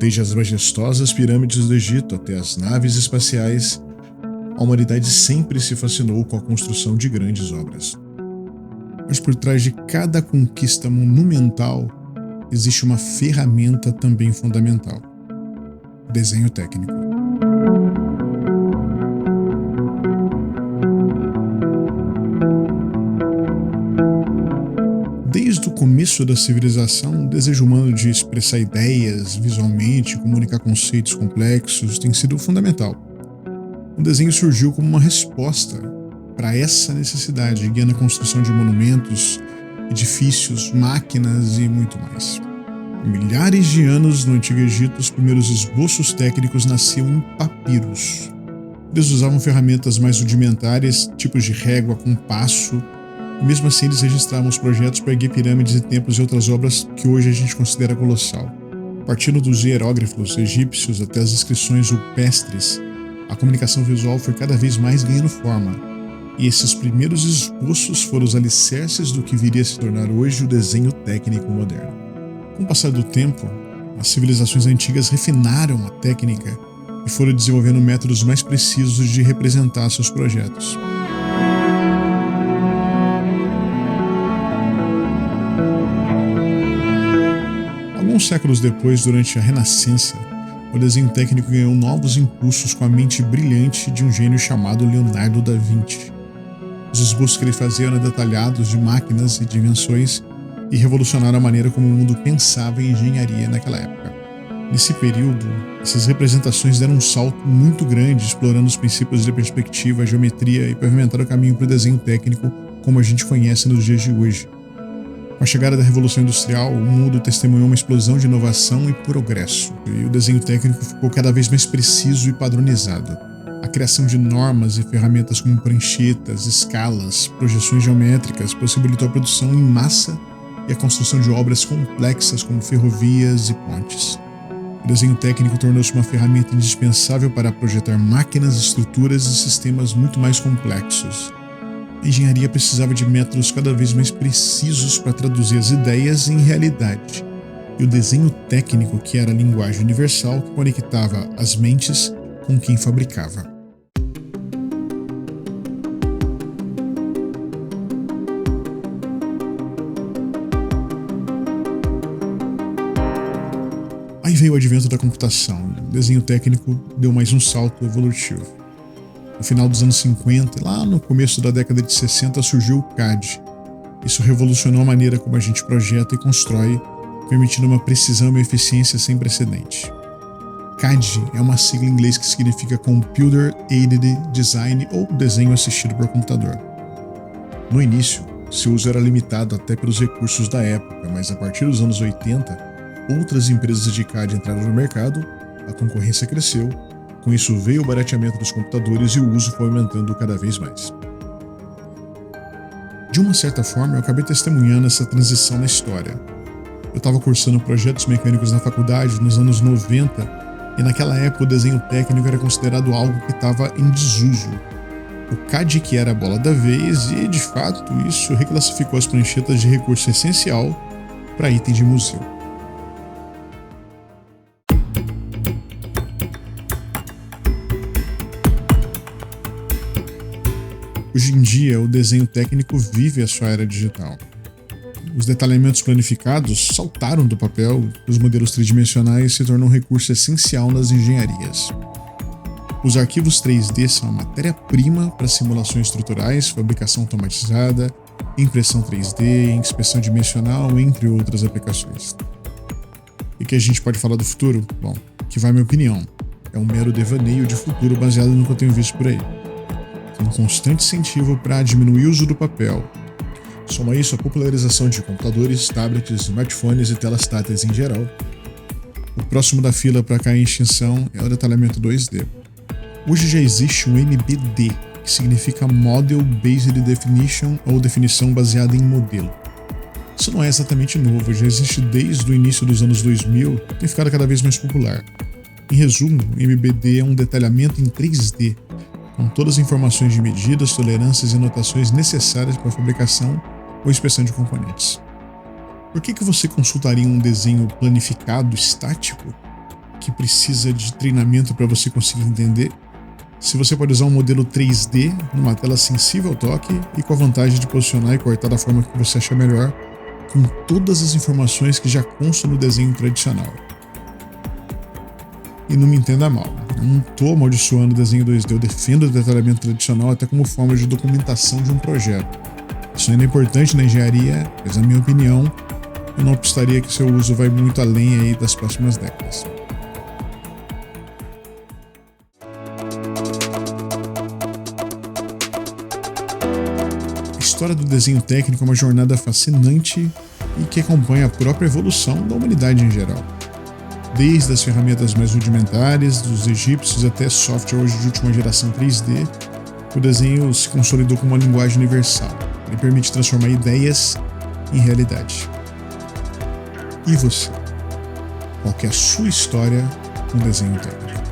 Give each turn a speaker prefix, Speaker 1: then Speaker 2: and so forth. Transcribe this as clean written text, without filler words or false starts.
Speaker 1: Desde as majestosas pirâmides do Egito até as naves espaciais, a humanidade sempre se fascinou com a construção de grandes obras. Mas por trás de cada conquista monumental, existe uma ferramenta também fundamental: o desenho técnico. Desde o começo da civilização, o desejo humano de expressar ideias visualmente, comunicar conceitos complexos, tem sido fundamental. O desenho surgiu como uma resposta para essa necessidade, guiando a construção de monumentos, edifícios, máquinas e muito mais. Milhares de anos no Antigo Egito, os primeiros esboços técnicos nasciam em papiros. Eles usavam ferramentas mais rudimentares, tipos de régua, compasso. Mesmo assim, eles registravam os projetos para erguer pirâmides e templos e outras obras que hoje a gente considera colossal. Partindo dos hieróglifos egípcios até as inscrições rupestres, a comunicação visual foi cada vez mais ganhando forma, e esses primeiros esboços foram os alicerces do que viria a se tornar hoje o desenho técnico moderno. Com o passar do tempo, as civilizações antigas refinaram a técnica e foram desenvolvendo métodos mais precisos de representar seus projetos. Alguns séculos depois, durante a Renascença, o desenho técnico ganhou novos impulsos com a mente brilhante de um gênio chamado Leonardo da Vinci. Os esboços que ele fazia eram detalhados de máquinas e dimensões e revolucionaram a maneira como o mundo pensava em engenharia naquela época. Nesse período, essas representações deram um salto muito grande, explorando os princípios de perspectiva, geometria e pavimentaram o caminho para o desenho técnico como a gente conhece nos dias de hoje. Com a chegada da Revolução Industrial, o mundo testemunhou uma explosão de inovação e progresso, e o desenho técnico ficou cada vez mais preciso e padronizado. A criação de normas e ferramentas como pranchetas, escalas, projeções geométricas possibilitou a produção em massa e a construção de obras complexas como ferrovias e pontes. O desenho técnico tornou-se uma ferramenta indispensável para projetar máquinas, estruturas e sistemas muito mais complexos. A engenharia precisava de métodos cada vez mais precisos para traduzir as ideias em realidade, e o desenho técnico, que era a linguagem universal que conectava as mentes com quem fabricava. Aí veio o advento da computação, e o desenho técnico deu mais um salto evolutivo. No final dos anos 50 e lá no começo da década de 60 surgiu o CAD. Isso revolucionou a maneira como a gente projeta e constrói, permitindo uma precisão e uma eficiência sem precedente. CAD é uma sigla em inglês que significa Computer Aided Design ou desenho assistido por computador. No início, seu uso era limitado até pelos recursos da época, mas a partir dos anos 80, outras empresas de CAD entraram no mercado, a concorrência cresceu. Com isso veio o barateamento dos computadores e o uso foi aumentando cada vez mais. De uma certa forma, eu acabei testemunhando essa transição na história. Eu estava cursando projetos mecânicos na faculdade nos anos 90 e naquela época o desenho técnico era considerado algo que estava em desuso. O CAD que era a bola da vez e, de fato, isso reclassificou as pranchetas de recurso essencial para item de museu. Hoje em dia, o desenho técnico vive a sua era digital. Os detalhamentos planificados saltaram do papel, os modelos tridimensionais se tornam um recurso essencial nas engenharias. Os arquivos 3D são a matéria-prima para simulações estruturais, fabricação automatizada, impressão 3D, inspeção dimensional, entre outras aplicações. E que a gente pode falar do futuro? Bom, que vai minha opinião. É um mero devaneio de futuro baseado no que eu tenho visto por aí. Um constante incentivo para diminuir o uso do papel. Soma isso a popularização de computadores, tablets, smartphones e telas táteis em geral. O próximo da fila para cair em extinção é o detalhamento 2D. Hoje já existe um MBD, que significa Model Based Definition ou definição baseada em modelo. Isso não é exatamente novo, já existe desde o início dos anos 2000 e tem ficado cada vez mais popular. Em resumo, o MBD é um detalhamento em 3D, com todas as informações de medidas, tolerâncias e notações necessárias para a fabricação ou inspeção de componentes. Por que você consultaria um desenho planificado estático? que precisa de treinamento para você conseguir entender, se você pode usar um modelo 3D numa tela sensível ao toque e com a vantagem de posicionar e cortar da forma que você achar melhor, com todas as informações que já constam no desenho tradicional. E não me entenda mal, eu não estou amaldiçoando o desenho 2D, eu defendo o detalhamento tradicional até como forma de documentação de um projeto. Isso ainda é importante na engenharia, mas na minha opinião, eu não apostaria que seu uso vai muito além aí das próximas décadas. A história do desenho técnico é uma jornada fascinante e que acompanha a própria evolução da humanidade em geral. Desde as ferramentas mais rudimentares, dos egípcios até software hoje de última geração 3D, o desenho se consolidou como uma linguagem universal. Ele permite transformar ideias em realidade. E você? Qual que é a sua história no desenho técnico?